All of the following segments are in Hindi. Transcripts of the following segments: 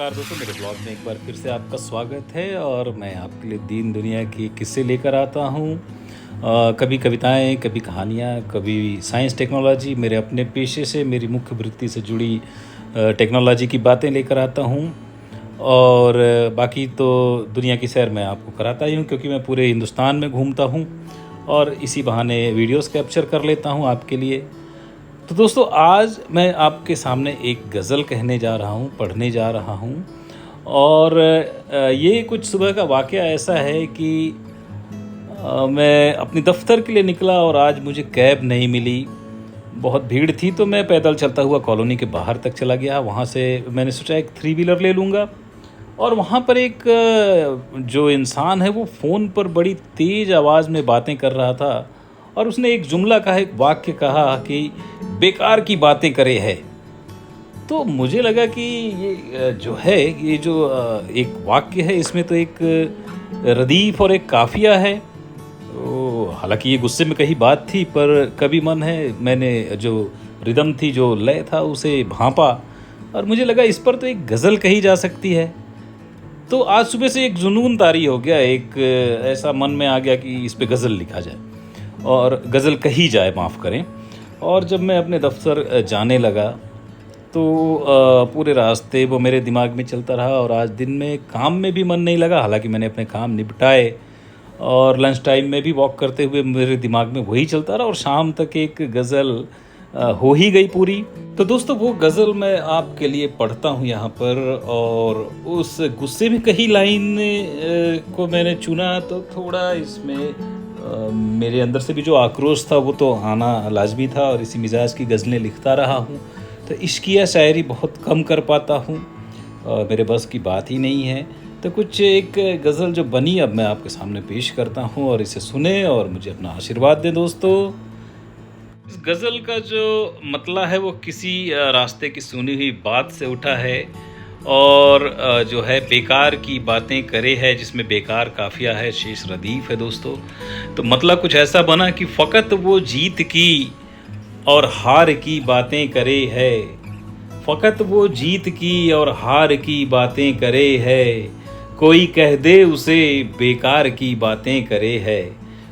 नमस्कार दोस्तों, मेरे ब्लॉग में एक बार फिर से आपका स्वागत है। और मैं आपके लिए दीन दुनिया की किस्से लेकर आता हूँ। कभी कविताएं, कभी कहानियाँ, कभी साइंस टेक्नोलॉजी, मेरे अपने पेशे से, मेरी मुख्य वृत्ति से जुड़ी टेक्नोलॉजी की बातें लेकर आता हूँ। और बाकी तो दुनिया की सैर मैं आपको कराता ही हूँ, क्योंकि मैं पूरे हिंदुस्तान में घूमता हूँ और इसी बहाने वीडियोस कैप्चर कर लेता हूँ आपके लिए। तो दोस्तों, आज मैं आपके सामने एक गज़ल कहने जा रहा हूँ, पढ़ने जा रहा हूँ। और ये कुछ सुबह का वाक़या ऐसा है कि मैं अपने दफ़्तर के लिए निकला और आज मुझे कैब नहीं मिली। बहुत भीड़ थी, तो मैं पैदल चलता हुआ कॉलोनी के बाहर तक चला गया। वहाँ से मैंने सोचा एक थ्री व्हीलर ले लूँगा। और वहाँ पर एक जो इंसान है वो फ़ोन पर बड़ी तेज़ आवाज़ में बातें कर रहा था। और उसने एक जुमला कहा, एक वाक्य कहा कि बेकार की बातें करे है। तो मुझे लगा कि ये जो है, ये जो एक वाक्य है, इसमें तो एक रदीफ और एक काफ़िया है। तो हालांकि ये गुस्से में कही बात थी, पर कभी मन है मैंने जो रिदम थी, जो लय था, उसे भांपा और मुझे लगा इस पर तो एक गज़ल कही जा सकती है। तो आज सुबह से एक जुनून तारी हो गया, एक ऐसा मन में आ गया कि इस पे गज़ल लिखा जाए और गज़ल कही जाए, माफ़ करें। और जब मैं अपने दफ्तर जाने लगा तो पूरे रास्ते वो मेरे दिमाग में चलता रहा। और आज दिन में काम में भी मन नहीं लगा, हालांकि मैंने अपने काम निपटाए। और लंच टाइम में भी वॉक करते हुए मेरे दिमाग में वही चलता रहा और शाम तक एक गज़ल हो ही गई पूरी। तो दोस्तों, वो गज़ल मैं आपके लिए पढ़ता हूँ यहाँ पर। और उस गुस्से में कही लाइन को मैंने चुना तो थोड़ा इसमें मेरे अंदर से भी जो आक्रोश था वो तो आना लाजमी था। और इसी मिजाज की गज़लें लिखता रहा हूँ। तो इश्किया शायरी बहुत कम कर पाता हूँ, मेरे बस की बात ही नहीं है। तो कुछ एक गज़ल जो बनी अब मैं आपके सामने पेश करता हूँ, और इसे सुने और मुझे अपना आशीर्वाद दें दोस्तों। इस गज़ल का जो मतला है वो किसी रास्ते की सुनी हुई बात से उठा है। और जो है बेकार की बातें करे है, जिसमें बेकार काफ़िया है, शेष रदीफ है दोस्तों। तो मतलब कुछ ऐसा बना कि फ़कत वो जीत की और हार की बातें करे है। फ़कत वो जीत की और हार की बातें करे है। कोई कह दे उसे बेकार की बातें करे है।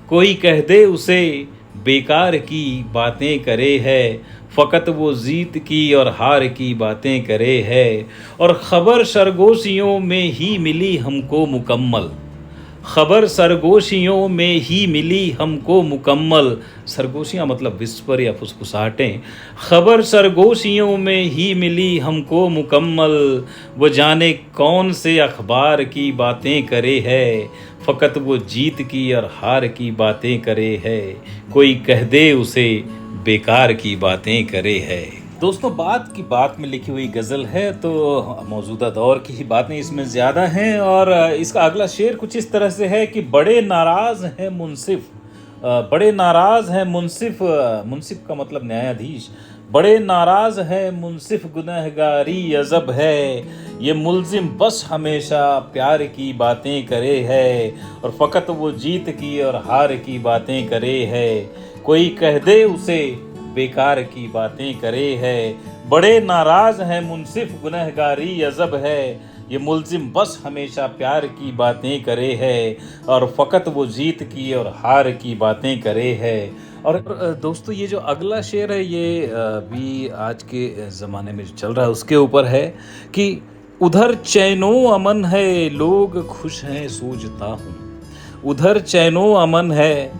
कोई कह दे उसे बेकार की बातें करे है। फ़कत वो जीत की और हार की बातें करे है। और ख़बर सरगोशियों में ही मिली हमको मुकम्मल। ख़बर सरगोशियों में ही मिली हमको मुकम्मल। सरगोशियाँ मतलब विस्पर या फुसफुसाहटें। ख़बर सरगोशियों में ही मिली हमको मुकम्मल। वो जाने कौन से अखबार की बातें करे है। फ़कत वो जीत की और हार की बातें करे है। कोई कह दे उसे बेकार की बातें करे है। दोस्तों, बात की बात में लिखी हुई गज़ल है, तो मौजूदा दौर की ही बातें इसमें ज़्यादा हैं। और इसका अगला शेर कुछ इस तरह से है कि बड़े नाराज़ हैं मुनसिफ। बड़े नाराज़ हैं मुनसिफ, मुनसिफ का मतलब न्यायाधीश। बड़े नाराज़ हैं मुनसिफ, गुनहगारी अजब है। ये मुल्ज़िम बस हमेशा प्यार की बातें करे है। और फ़कत वो जीत की और हार की बातें करे है। कोई कह दे उसे बेकार की बातें करे है। बड़े नाराज़ हैं मुनसिफ, गुनहगारी अजब है। ये मुल्ज़िम बस हमेशा प्यार की बातें करे है। और फ़कत वो जीत की और हार की बातें करे है। और दोस्तों, ये जो अगला शेर है ये भी आज के ज़माने में जो चल रहा है उसके ऊपर है कि उधर चैनो अमन है, लोग खुश हैं सोचता हूँ। उधर चैनो अमन है,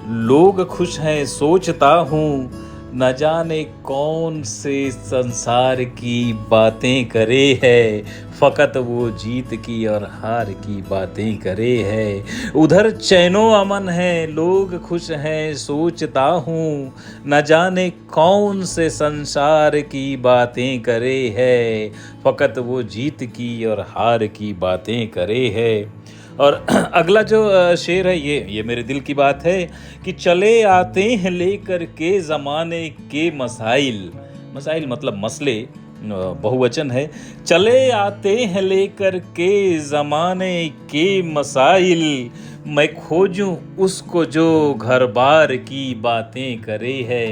लोग खुश हैं सोचता हूँ। न जाने कौन से संसार की बातें करे है। फ़कत वो जीत की और हार की बातें करे है। उधर चैनो अमन है, लोग खुश हैं सोचता हूँ। न जाने कौन से संसार की बातें करे है। फ़कत वो जीत की और हार की बातें करे है। और अगला जो शेर है ये मेरे दिल की बात है कि चले आते हैं लेकर के ज़माने के मसाइल। मसाइल मतलब मसले, बहुवचन है। चले आते हैं लेकर के ज़माने के मसाइल। मैं खोजूं उसको जो घर बार की बातें करे है।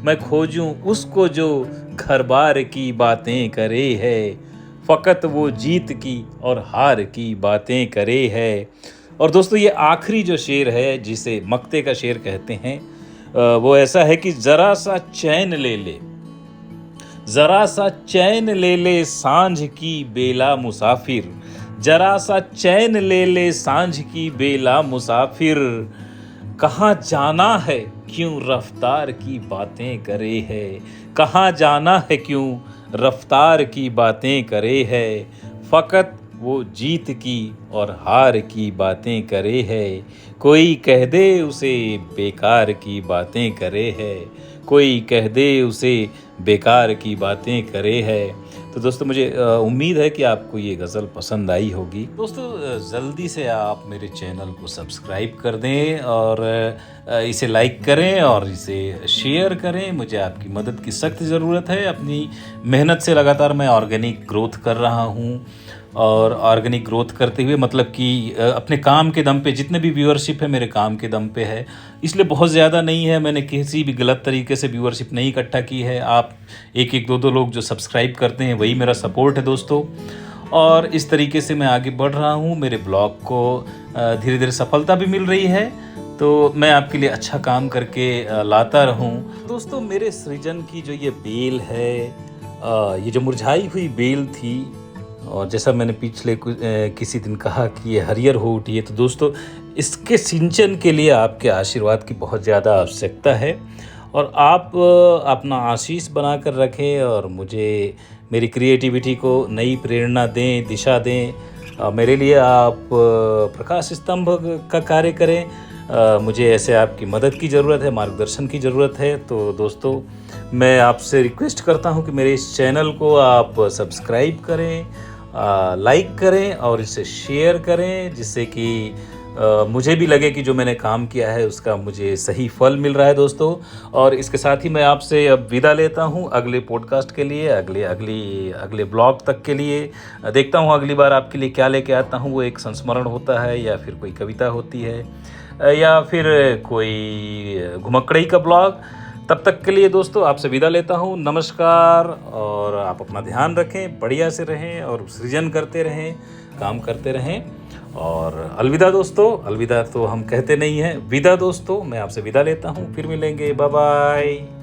मैं खोजूं उसको जो घर बार की बातें करे है। फ़कत वो जीत की और हार की बातें करे है। और दोस्तों ये आखिरी जो शेर है जिसे मक्ते का शेर कहते हैं, वो ऐसा है कि ज़रा सा चैन ले ले, ज़रा सा चैन ले ले सांझ की बेला मुसाफिर, ज़रा सा चैन ले ले सांझ की बेला मुसाफिर, कहाँ जाना है क्यों रफ्तार की बातें करे है, कहाँ जाना है क्यों रफ्तार की बातें करे है, फ़कत वो जीत की और हार की बातें करे है, कोई कह दे उसे बेकार की बातें करे है, कोई कह दे उसे बेकार की बातें करे है। तो दोस्तों मुझे उम्मीद है कि आपको ये गज़ल पसंद आई होगी। दोस्तों जल्दी से आप मेरे चैनल को सब्सक्राइब कर दें और इसे लाइक करें और इसे शेयर करें। मुझे आपकी मदद की सख्त ज़रूरत है। अपनी मेहनत से लगातार मैं ऑर्गेनिक ग्रोथ कर रहा हूँ और ऑर्गेनिक ग्रोथ करते हुए मतलब कि अपने काम के दम पे जितने भी व्यूअरशिप है मेरे काम के दम पे है, इसलिए बहुत ज़्यादा नहीं है। मैंने किसी भी गलत तरीके से व्यूअरशिप नहीं इकट्ठा की है। आप एक एक दो दो लोग जो सब्सक्राइब करते हैं वही मेरा सपोर्ट है दोस्तों। और इस तरीके से मैं आगे बढ़ रहा हूँ। मेरे ब्लॉग को धीरे धीरे सफलता भी मिल रही है, तो मैं आपके लिए अच्छा काम करके लाता रहूँ। दोस्तों मेरे सृजन की जो ये बेल है, ये जो मुरझाई हुई बेल थी, और जैसा मैंने पिछले किसी दिन कहा कि ये हरियर हो उठी है, तो दोस्तों इसके सिंचन के लिए आपके आशीर्वाद की बहुत ज़्यादा आवश्यकता है। और आप अपना आशीष बना कर रखें और मुझे मेरी क्रिएटिविटी को नई प्रेरणा दें, दिशा दें। मेरे लिए आप प्रकाश स्तंभ का कार्य करें। मुझे ऐसे आपकी मदद की ज़रूरत है, मार्गदर्शन की ज़रूरत है। तो दोस्तों मैं आपसे रिक्वेस्ट करता हूं कि मेरे इस चैनल को आप सब्सक्राइब करें, लाइक करें और इसे शेयर करें, जिससे कि मुझे भी लगे कि जो मैंने काम किया है उसका मुझे सही फल मिल रहा है दोस्तों। और इसके साथ ही मैं आपसे अब विदा लेता हूं अगले पॉडकास्ट के लिए, अगले ब्लॉग तक के लिए। देखता हूं अगली बार आपके लिए क्या लेके आता हूं। वो एक संस्मरण होता है या फिर कोई कविता होती है या फिर कोई घुमक्कड़ी का ब्लॉग। तब तक के लिए दोस्तों आपसे विदा लेता हूँ। नमस्कार। और आप अपना ध्यान रखें, बढ़िया से रहें और सृजन करते रहें, काम करते रहें। और अलविदा दोस्तों। अलविदा तो हम कहते नहीं हैं, विदा दोस्तों। मैं आपसे विदा लेता हूँ, फिर मिलेंगे। Bye bye.